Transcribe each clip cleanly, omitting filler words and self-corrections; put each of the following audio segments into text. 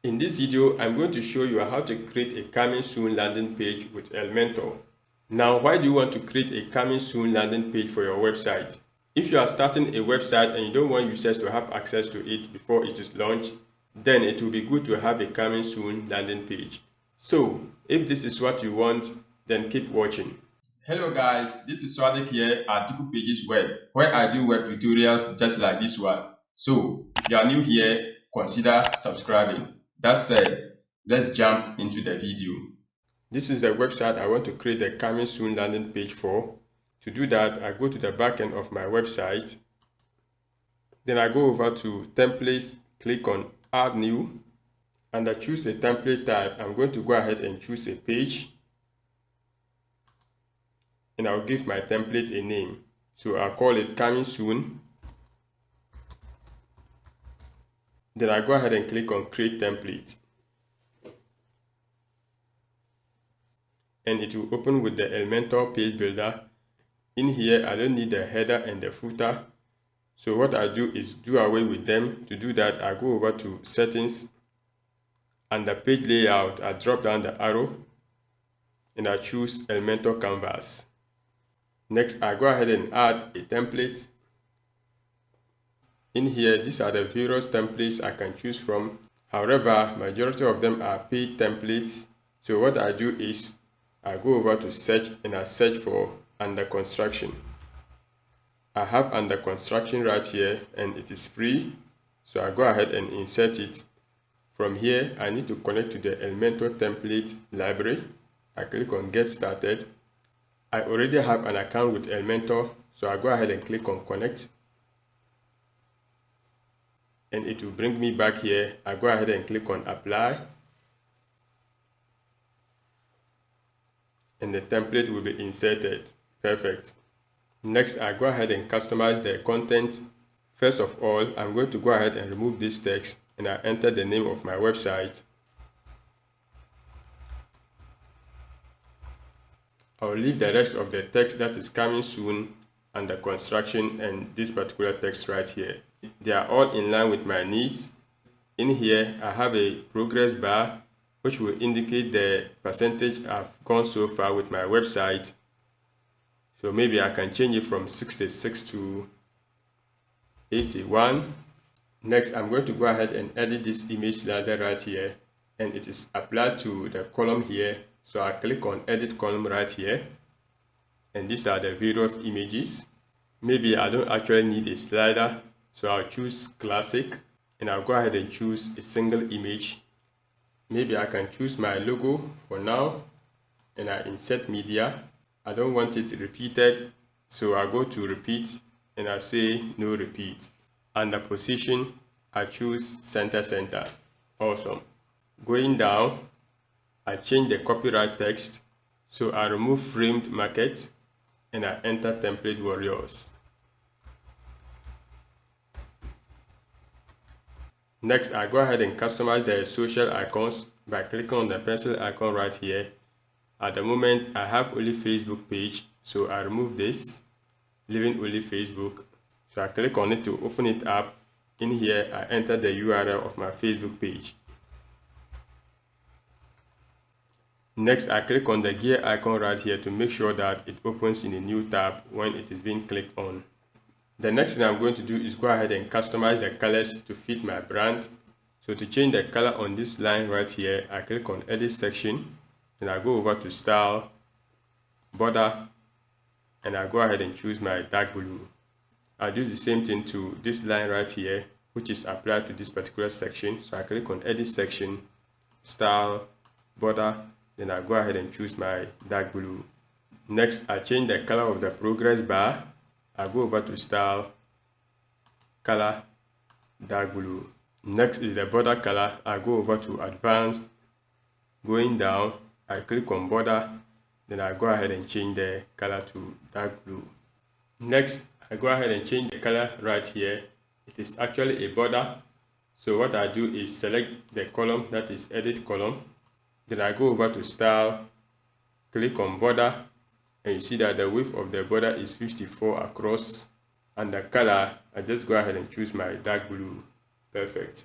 In this video, I'm going to show you how to create a coming soon landing page with Elementor. Now, why do you want to create a coming soon landing page for your website? If you are starting a website and you don't want users to have access to it before it is launched, then it will be good to have a coming soon landing page. So, if this is what you want, then keep watching. Hello guys, this is Swadik here at Dikupages Web, where I do web tutorials just like this one. So, if you are new here, consider subscribing. That said, let's jump into the video. This is the website I want to create a coming soon landing page for. To do that, I go to the backend of my website. Then I go over to templates, click on add new, and I choose a template type. I'm going to go ahead and choose a page. And I'll give my template a name. So I'll call it coming soon. Then I go ahead and click on create template. And it will open with the Elementor page builder. In here, I don't need the header and the footer. So what I do is do away with them. To do that, I go over to settings. Under page layout, I drop down the arrow. And I choose Elementor canvas. Next, I go ahead and add a template. In here, these are the various templates I can choose from. However, majority of them are paid templates. So what I do is I go over to search and I search for under construction. I have under construction right here and it is free. So I go ahead and insert it. From here, I need to connect to the Elementor template library. I click on get started. I already have an account with Elementor, so I go ahead and click on connect. And it will bring me back here. I go ahead and click on apply. And the template will be inserted. Perfect. Next, I go ahead and customize the content. First of all, I'm going to go ahead and remove this text and I enter the name of my website. I'll leave the rest of the text that is coming soon under construction and this particular text right here. They are all in line with my needs. In here, I have a progress bar which will indicate the percentage I've gone so far with my website. So maybe I can change it from 66 to 81. Next, I'm going to go ahead and edit this image slider right here, and it is applied to the column here. So I click on edit column right here, and these are the various images. Maybe I don't actually need a slider, so I'll choose classic and I'll go ahead and choose a single image. Maybe I can choose my logo for now and I insert media. I don't want it repeated, so I go to repeat and I say no repeat. Under position, I choose center. Awesome. Going down, I change the copyright text, so I remove framed market and I enter template warriors. Next, I go ahead and customize the social icons by clicking on the pencil icon right here. At the moment, I have only Facebook page, so I remove this, leaving only Facebook. So I click on it to open it up. In here, I enter the URL of my Facebook page. Next, I click on the gear icon right here to make sure that it opens in a new tab when it is being clicked on. The next thing I'm going to do is go ahead and customize the colors to fit my brand. So to change the color on this line right here, I click on edit section, and I go over to style, border, and I go ahead and choose my dark blue. I'll do the same thing to this line right here, which is applied to this particular section. So I click on edit section, style, border, then I go ahead and choose my dark blue. Next, I change the color of the progress bar. I go over to style, color, dark blue. Next is the border color. I go over to advanced. Going down, I click on border, then I go ahead and change the color to dark blue. Next, I go ahead and change the color right here. It is actually a border. So what I do is select the column, that is edit column. Then I go over to style, click on border, and you see that the width of the border is 54 across. And the color, I just go ahead and choose my dark blue. Perfect.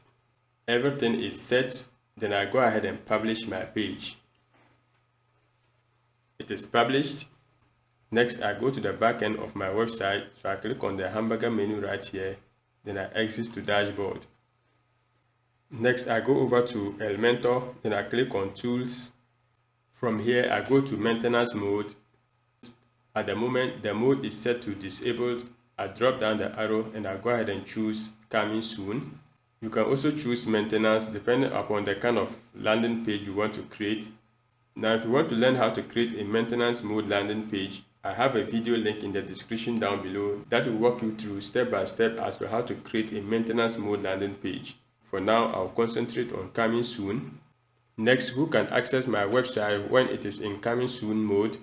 Everything is set. Then I go ahead and publish my page. It is published. Next, I go to the back end of my website. So I click on the hamburger menu right here. Then I exit to dashboard. Next, I go over to Elementor. Then I click on tools. From here, I go to maintenance mode. At the moment, the mode is set to disabled. I drop down the arrow and I go ahead and choose coming soon. You can also choose maintenance depending upon the kind of landing page you want to create. Now, if you want to learn how to create a maintenance mode landing page, I have a video link in the description down below that will walk you through step by step as to how to create a maintenance mode landing page. For now, I'll concentrate on coming soon. Next, who can access my website when it is in coming soon mode?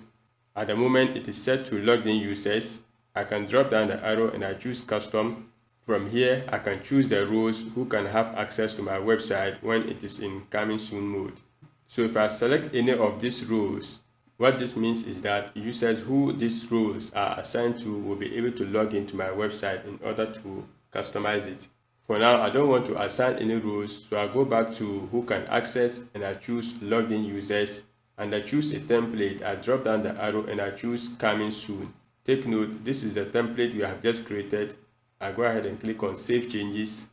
At the moment, it is set to logged in users. I can drop down the arrow and I choose custom. From here, I can choose the roles who can have access to my website when it is in coming soon mode. So if I select any of these roles, what this means is that users who these roles are assigned to will be able to log into my website in order to customize it. For now, I don't want to assign any roles, so I go back to who can access and I choose logged in users and I choose a template. I drop down the arrow and I choose coming soon. Take note, this is the template we have just created. I go ahead and click on save changes.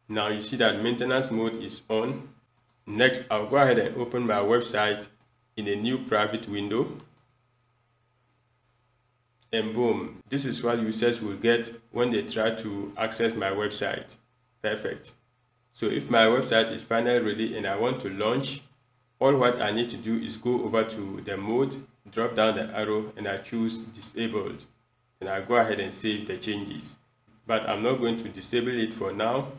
Now you see that maintenance mode is on. Next, I'll go ahead and open my website in a new private window. And boom, this is what users will get when they try to access my website. Perfect. So if my website is finally ready and I want to launch, all what I need to do is go over to the mode, drop down the arrow and I choose disabled. And I go ahead and save the changes. But I'm not going to disable it for now,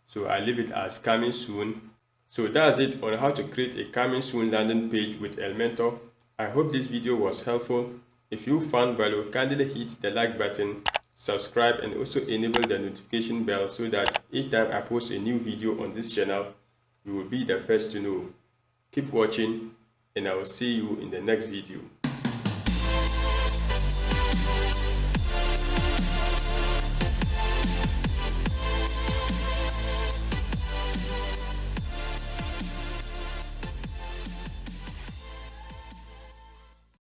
so I leave it as coming soon. So that's it on how to create a coming soon landing page with Elementor. I hope this video was helpful. If you found value, kindly hit the like button, subscribe and also enable the notification bell so that each time I post a new video on this channel, you will be the first to know. Keep watching and I will see you in the next video.